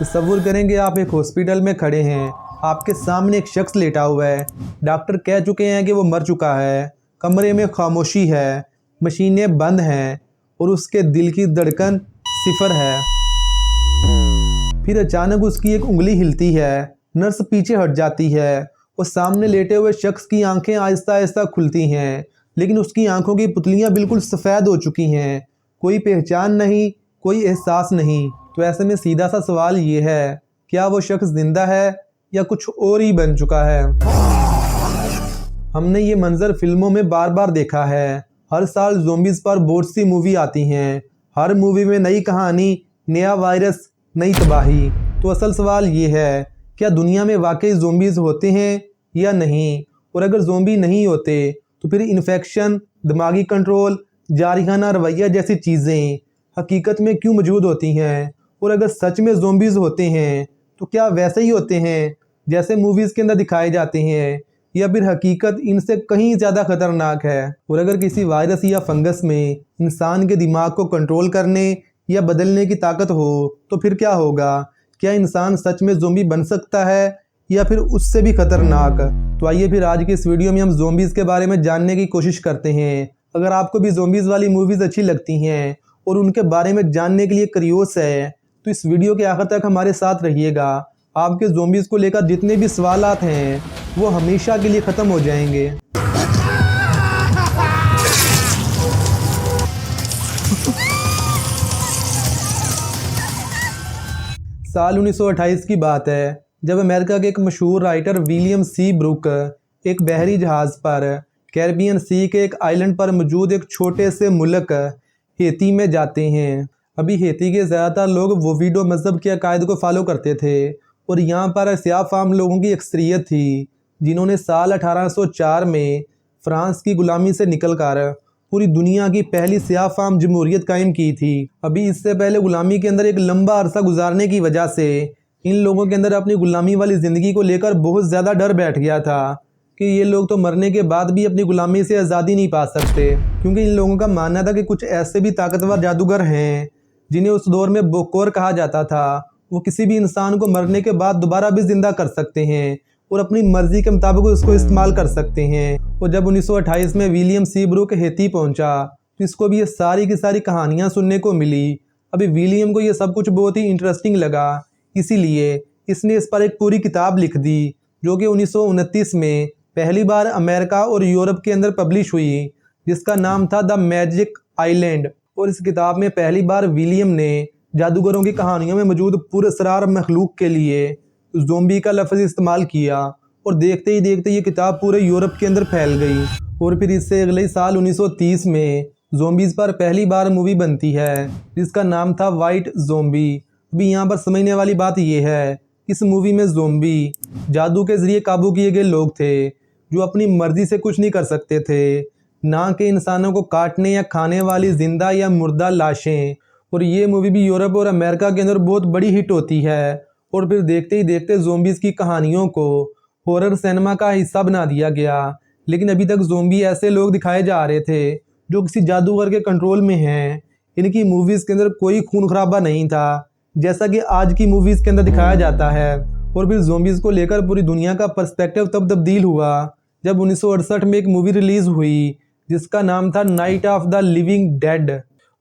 तसव्वुर करेंगे आप एक हॉस्पिटल में खड़े हैं, आपके सामने एक शख्स लेटा हुआ है। डॉक्टर कह चुके हैं कि वो मर चुका है। कमरे में खामोशी है, मशीनें बंद हैं और उसके दिल की धड़कन सिफर है। फिर अचानक उसकी एक उंगली हिलती है, नर्स पीछे हट जाती है और सामने लेटे हुए शख्स की आंखें आहिस्ता आहिस्ता खुलती हैं, लेकिन उसकी आंखों की पुतलियां बिल्कुल सफ़ेद हो चुकी हैं। कोई पहचान नहीं, कोई एहसास नहीं। तो ऐसे में सीधा सा सवाल ये है, क्या वो शख्स जिंदा है या कुछ और ही बन चुका है? हमने ये मंजर फिल्मों में बार बार देखा है। हर साल ज़ोंबीज़ पर बहुत सी मूवी आती हैं। हर मूवी में नई कहानी, नया वायरस, नई तबाही। तो असल सवाल ये है, क्या दुनिया में वाकई ज़ोंबीज़ होते हैं या नहीं? और अगर ज़ोंबी नहीं होते तो फिर इन्फेक्शन, दिमागी कंट्रोल, जारिहाना रवैया जैसी चीज़ें हकीकत में क्यों मौजूद होती हैं? और अगर सच में ज़ोंबीज़ होते हैं तो क्या वैसे ही होते हैं जैसे मूवीज़ के अंदर दिखाए जाते हैं, या फिर हकीकत इनसे कहीं ज़्यादा खतरनाक है? और अगर किसी वायरस या फंगस में इंसान के दिमाग को कंट्रोल करने या बदलने की ताकत हो तो फिर क्या होगा? क्या इंसान सच में ज़ोंबी बन सकता है या फिर उससे भी खतरनाक? तो आइए फिर आज की इस वीडियो में हम ज़ोंबीज़ के बारे में जानने की कोशिश करते हैं। अगर आपको भी ज़ोंबीज़ वाली मूवीज़ अच्छी लगती हैं और उनके बारे में जानने के लिए क्यूरियस है तो इस वीडियो के आखिर तक हमारे साथ रहिएगा। आपके ज़ोंबीज़ को लेकर जितने भी सवालात हैं वो हमेशा के लिए ख़त्म हो जाएंगे। साल 1928 की बात है, जब अमेरिका के एक मशहूर राइटर विलियम सी ब्रूक एक बहरी जहाज़ पर कैरिबियन सी के एक आइलैंड पर मौजूद एक छोटे से मुल्क हेती में जाते हैं। अभी हेती के ज़्यादातर लोग वोविडो मज़हब के अकायद को फॉलो करते थे और यहाँ पर स्याह फाम लोगों की अक्सरियत थी जिन्होंने साल 1804 में फ्रांस की गुलामी से निकलकर पूरी दुनिया की पहली स्याह फाम जमहूरियत कायम की थी। अभी इससे पहले गुलामी के अंदर एक लंबा अरसा गुजारने की वजह से इन लोगों के अंदर अपनी गुलामी वाली ज़िंदगी को लेकर बहुत ज़्यादा डर बैठ गया था कि ये लोग तो मरने के बाद भी अपनी गुलामी से आज़ादी नहीं पा सकते, क्योंकि इन लोगों का मानना था कि कुछ ऐसे भी ताकतवर जादूगर हैं जिन्हें उस दौर में बोकोर कहा जाता था। वो किसी भी इंसान को मरने के बाद दोबारा भी जिंदा कर सकते हैं और अपनी मर्जी के मुताबिक उसको इस्तेमाल कर सकते हैं। और जब 1928 में विलियम सी ब्रूक हेती पहुंचा तो इसको भी ये सारी की सारी कहानियां सुनने को मिली। अभी विलियम को ये सब कुछ बहुत ही इंटरेस्टिंग लगा, इसीलिए इसने इस पर एक पूरी किताब लिख दी जो कि 1929 में पहली बार अमेरिका और यूरोप के अंदर पब्लिश हुई, जिसका नाम था द मैजिक आइलैंड। और इस किताब में पहली बार विलियम ने जादूगरों की कहानियों में मौजूद पुरअसरार मखलूक के लिए ज़ोंबी का लफ्ज़ इस्तेमाल किया और देखते ही देखते ये किताब पूरे यूरोप के अंदर फैल गई। और फिर इससे अगले साल 1930 में ज़ोंबीज़ पर पहली बार मूवी बनती है जिसका नाम था वाइट ज़ोंबी। अभी यहाँ पर समझने वाली बात यह है, इस मूवी में ज़ोंबी जादू के ज़रिए काबू किए गए लोग थे जो अपनी मर्ज़ी से कुछ नहीं कर सकते थे, ना कि इंसानों को काटने या खाने वाली जिंदा या मुर्दा लाशें। और ये मूवी भी यूरोप और अमेरिका के अंदर बहुत बड़ी हिट होती है और फिर देखते ही देखते ज़ोंबीज़ की कहानियों को हॉरर सिनेमा का हिस्सा बना दिया गया। लेकिन अभी तक ज़ोंबी ऐसे लोग दिखाए जा रहे थे जो किसी जादूगर के कंट्रोल में हैं। इनकी मूवीज़ के अंदर कोई खून खराबा नहीं था जैसा कि आज की मूवीज़ के अंदर दिखाया जाता है। और फिर ज़ोंबीज़ को लेकर पूरी दुनिया का पर्सपेक्टिव तब तब्दील हुआ जब 1968 में एक मूवी रिलीज़ हुई जिसका नाम था night of the living dead.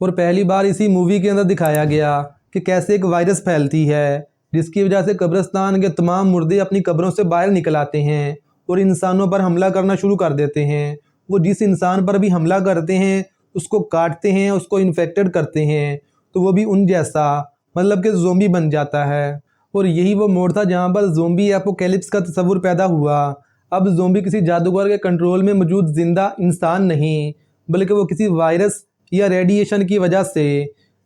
और पहली बार इसी मूवी के अंदर दिखाया गया कि कैसे एक वायरस फैलती है जिसकी वजह से कब्रिस्तान के तमाम मुर्दे अपनी कब्रों से बाहर निकल आते हैं और इंसानों पर हमला करना शुरू कर देते हैं। वो जिस इंसान पर भी हमला करते हैं उसको काटते हैं, उसको इन्फेक्टेड करते हैं, तो वो भी उन जैसा मतलब कि ज़ोंबी बन जाता है। और यही वो मोड़ था जहाँ पर ज़ोंबी एपोकैलिप्स का तस्वुर पैदा हुआ। अब ज़ोंबी किसी जादूगर के कंट्रोल में मौजूद जिंदा इंसान नहीं, बल्कि वो किसी वायरस या रेडिएशन की वजह से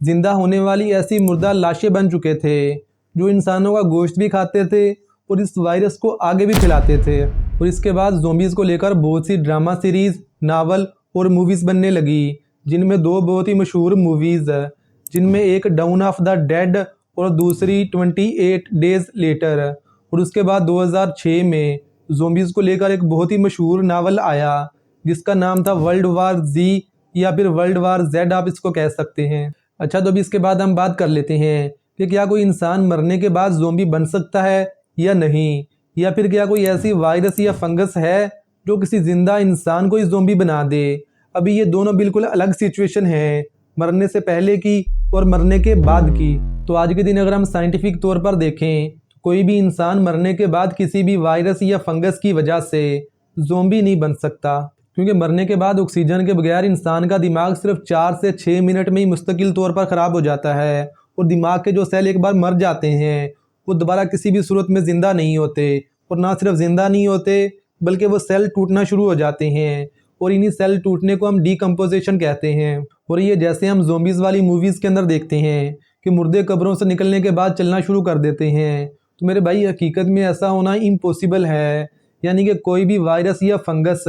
जिंदा होने वाली ऐसी मुर्दा लाशें बन चुके थे जो इंसानों का गोश्त भी खाते थे और इस वायरस को आगे भी फैलाते थे। और इसके बाद ज़ोंबीज़ को लेकर बहुत सी ड्रामा सीरीज़, नावल और मूवीज़ बनने लगी, जिनमें दो बहुत ही मशहूर मूवीज़ है, जिनमें एक डाउन ऑफ द डेड और दूसरी 28 डेज लेटर। और उसके बाद 2006 में ज़ोंबीज़ को लेकर एक बहुत ही मशहूर नावल आया जिसका नाम था वर्ल्ड वार Z या फिर वर्ल्ड वार Z, आप इसको कह सकते हैं। अच्छा, तो अभी इसके बाद हम बात कर लेते हैं कि क्या कोई इंसान मरने के बाद ज़ोंबी बन सकता है या नहीं, या फिर क्या कोई ऐसी वायरस या फंगस है जो किसी जिंदा इंसान को ही ज़ोंबी बना दे। अभी ये दोनों बिल्कुल अलग सिचुएशन है, मरने से पहले की और मरने के बाद की। तो आज के दिन अगर हम साइंटिफिक तौर पर देखें तो कोई भी इंसान मरने के बाद किसी भी वायरस या फंगस की वजह से ज़ोंबी नहीं बन सकता, क्योंकि मरने के बाद ऑक्सीजन के बगैर इंसान का दिमाग सिर्फ 4 से 6 मिनट में ही मुस्तकिल तौर पर ख़राब हो जाता है, और दिमाग के जो सेल एक बार मर जाते हैं वो दोबारा किसी भी सूरत में ज़िंदा नहीं होते, और ना सिर्फ ज़िंदा नहीं होते बल्कि वो सेल टूटना शुरू हो जाते हैं, और इन्हीं सेल टूटने को हम डीकम्पोजिशन कहते हैं। और ये जैसे हम ज़ोंबीज़ वाली मूवीज़ के अंदर देखते हैं कि मुर्दे कब्रों से निकलने के बाद चलना शुरू कर देते हैं, तो मेरे भाई हकीकत में ऐसा होना इम्पॉसिबल है। यानी कि कोई भी वायरस या फंगस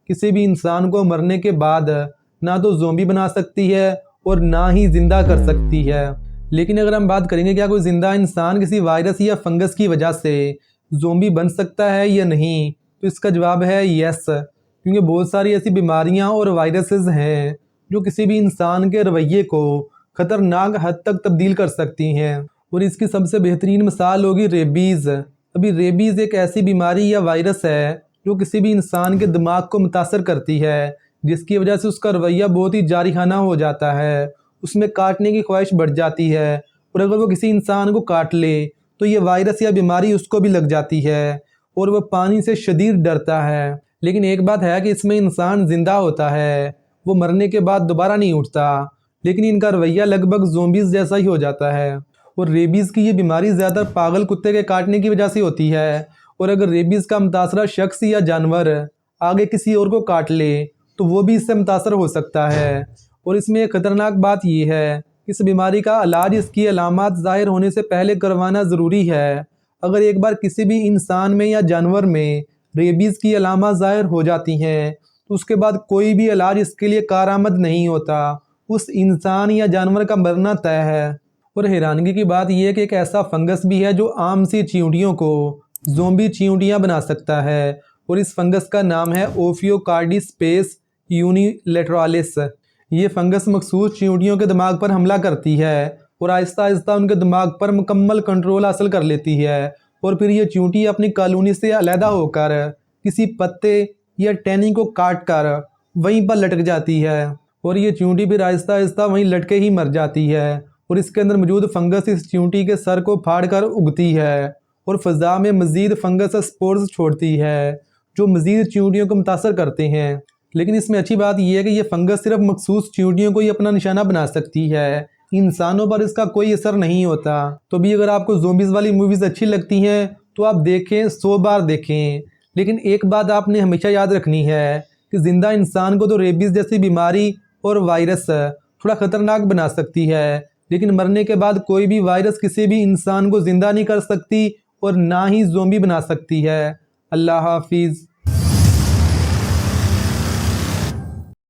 किसी भी इंसान को मरने के बाद ना तो ज़ोंबी बना सकती है और ना ही ज़िंदा कर सकती है। लेकिन अगर हम बात करेंगे क्या कोई ज़िंदा इंसान किसी वायरस या फंगस की वजह से ज़ोंबी बन सकता है या नहीं, तो इसका जवाब है यस, क्योंकि बहुत सारी ऐसी बीमारियां और वायरसेस हैं जो किसी भी इंसान के रवैये को ख़तरनाक हद तक तब्दील कर सकती हैं। और इसकी सबसे बेहतरीन मिसाल होगी रेबीज़। अभी रेबीज़ एक ऐसी बीमारी या वायरस है जो किसी भी इंसान के दिमाग को मुतासर करती है, जिसकी वजह से उसका रवैया बहुत ही जारिहाना हो जाता है, उसमें काटने की ख्वाहिश बढ़ जाती है, और अगर वो किसी इंसान को काट ले तो ये वायरस या बीमारी उसको भी लग जाती है, और वह पानी से शदीद डरता है। लेकिन एक बात है कि इसमें इंसान ज़िंदा होता है, वो मरने के बाद दोबारा नहीं उठता, लेकिन इनका रवैया लगभग ज़ोंबीज़ जैसा ही हो जाता है। और रेबीज़ की ये बीमारी ज़्यादातर पागल कुत्ते के काटने की वजह से होती है, और अगर रेबीज़ का मुतासरा शख्स या जानवर आगे किसी और को काट ले तो वो भी इससे मुतासर हो सकता है। और इसमें एक ख़तरनाक बात यह है कि इस बीमारी का इलाज इसकी अलामात ज़ाहिर होने से पहले करवाना ज़रूरी है। अगर एक बार किसी भी इंसान में या जानवर में रेबीज़ की अलामात ज़ाहिर हो जाती हैं तो उसके बाद कोई भी इलाज इसके लिए कारआमद नहीं होता, उस इंसान या जानवर का मरना तय है। और हैरानगी की बात यह है कि एक ऐसा फंगस भी है जो आम सी चींटियों को ज़ोंबी चींटियां बना सकता है, और इस फंगस का नाम है ओफियोकार्डिस्पेस यूनिलैटरालिस। ये फंगस मखसूस चींटियों के दिमाग पर हमला करती है और आहिस्ता आहिस्ता उनके दिमाग पर मुकम्मल कंट्रोल हासिल कर लेती है, और फिर ये चींटी अपनी कॉलोनी से अलहदा होकर किसी पत्ते या टहनी को काट कर वहीं पर लटक जाती है, और ये चींटी फिर आहिस्ता आहिस्ता वहीं लटके ही मर जाती है। और इसके अंदर मौजूद फंगस इस चींटी के सर को फाड़ कर उगती है और फ़ज़ा में मज़ीद फंगस स्पोर्स छोड़ती है जो मज़ीद चींटियों को मुतासर करते हैं। लेकिन इसमें अच्छी बात यह है कि यह फंगस सिर्फ मखसूस चींटियों को ही अपना निशाना बना सकती है, इंसानों पर इसका कोई असर नहीं होता। तो भी अगर आपको ज़ोंबीज़ वाली मूवीज़ अच्छी लगती हैं तो आप देखें, 100 बार देखें, लेकिन एक बात आपने हमेशा याद रखनी है कि ज़िंदा इंसान को तो रेबीज़ जैसी बीमारी और वायरस थोड़ा ख़तरनाक बना सकती है, लेकिन मरने के बाद कोई भी वायरस किसी भी इंसान को ज़िंदा नहीं कर सकती और ना ही ज़ोंबी बना सकती है। अल्लाह हाफिज़।